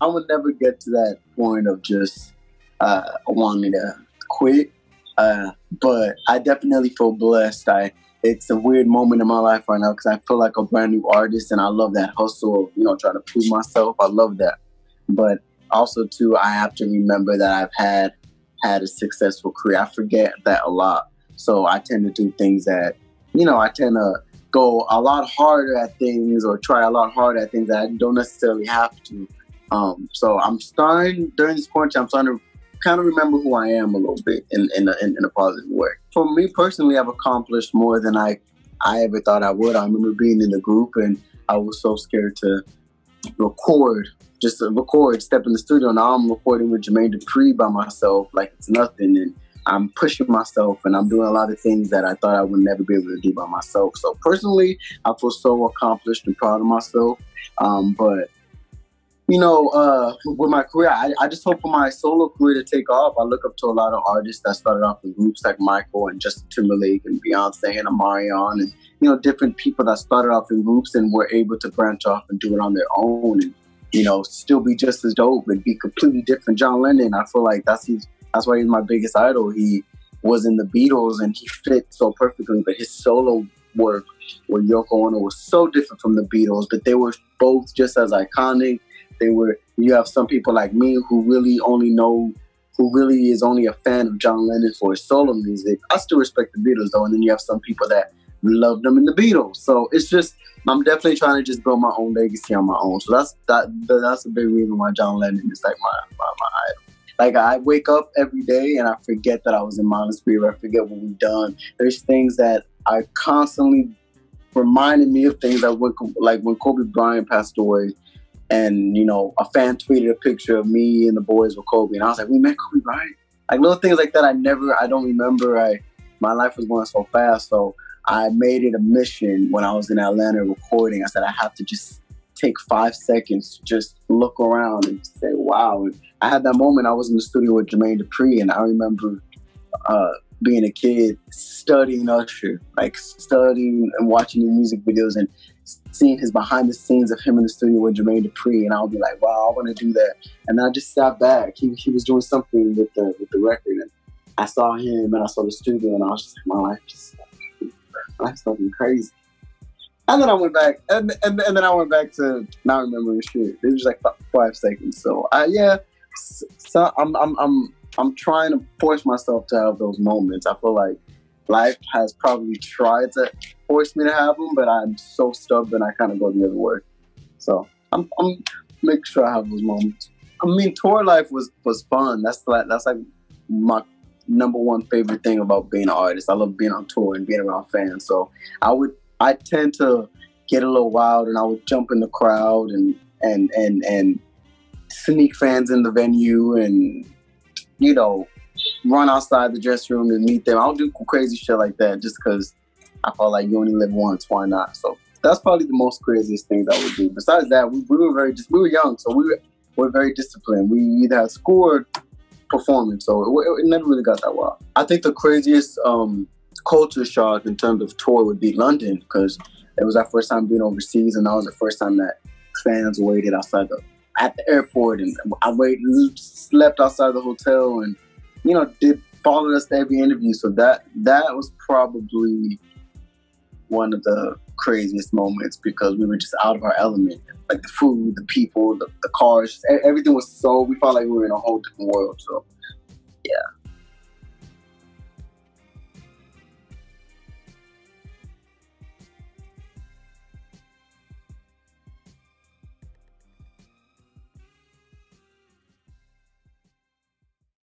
I would never get to that point of just wanting to quit. But I definitely feel blessed. It's a weird moment in my life right now because I feel like a brand new artist, and I love that hustle of, trying to prove myself. I love that. But also too, I have to remember that I've had a successful career. I forget that a lot. So I tend to do things that, I tend to go a lot harder at things or try a lot harder at things that I don't necessarily have to. So I'm starting, during this quarantine, I'm starting to kind of remember who I am a little bit in a positive way. For me personally, I've accomplished more than I ever thought I would. I remember being in the group and I was so scared to step in the studio. Now I'm recording with Jermaine Dupri by myself like it's nothing, and I'm pushing myself and I'm doing a lot of things that I thought I would never be able to do by myself. So personally, I feel so accomplished and proud of myself. But with my career, I just hope for my solo career to take off. I look up to a lot of artists that started off in groups like Michael and Justin Timberlake and Beyonce and Amarion and, different people that started off in groups and were able to branch off and do it on their own and, still be just as dope and be completely different. John Lennon, I feel like that's why he's my biggest idol. He was in the Beatles and he fit so perfectly, but his solo work with Yoko Ono was so different from the Beatles, but they were both just as iconic. You have some people like me who really is only a fan of John Lennon for his solo music. I still respect the Beatles though, and then you have some people that love them in the Beatles. So it's just, I'm definitely trying to just build my own legacy on my own. So that's a big reason why John Lennon is like my idol. Like I wake up every day and I forget that I was in Mindless. I forget what we've done. There's things that are constantly reminding me of things that when Kobe Bryant passed away. And, a fan tweeted a picture of me and the boys with Kobe. And I was like, we met Kobe Bryant. Like little things like that I don't remember. My life was going so fast. So I made it a mission when I was in Atlanta recording. I said, I have to just take 5 seconds to just look around and say, wow. And I had that moment. I was in the studio with Jermaine Dupri. And I remember being a kid studying Usher, like studying and watching the music videos and seeing his behind the scenes of him in the studio with Jermaine Dupri, and I'll be like, wow, I want to do that. And I just sat back. He was doing something with the record, and I saw him and I saw the studio, and I was just like, my life's fucking crazy. And then I went back, and then I went back to not remembering shit. It was like 5 seconds. So so I'm trying to force myself to have those moments. I feel like life has probably tried to force me to have them, but I'm so stubborn I kind of go the other way. So I'm making sure I have those moments. I mean, tour life was fun. That's like my number one favorite thing about being an artist. I love being on tour and being around fans. So I tend to get a little wild, and I would jump in the crowd and sneak fans in the venue and run outside the dressing room to meet them. I'll do crazy shit like that just because I felt like you only live once. Why not? So that's probably the most craziest things I would do. Besides that, we were young, so we were very disciplined. We either had school or performance, so it never really got that wild. I think the craziest culture shock in terms of tour would be London, because it was our first time being overseas, and that was the first time that fans waited at the airport, and slept outside the hotel, and followed us to every interview. So that was probably one of the craziest moments, because we were just out of our element. Like the food, the people, the cars, everything was we felt like we were in a whole different world. So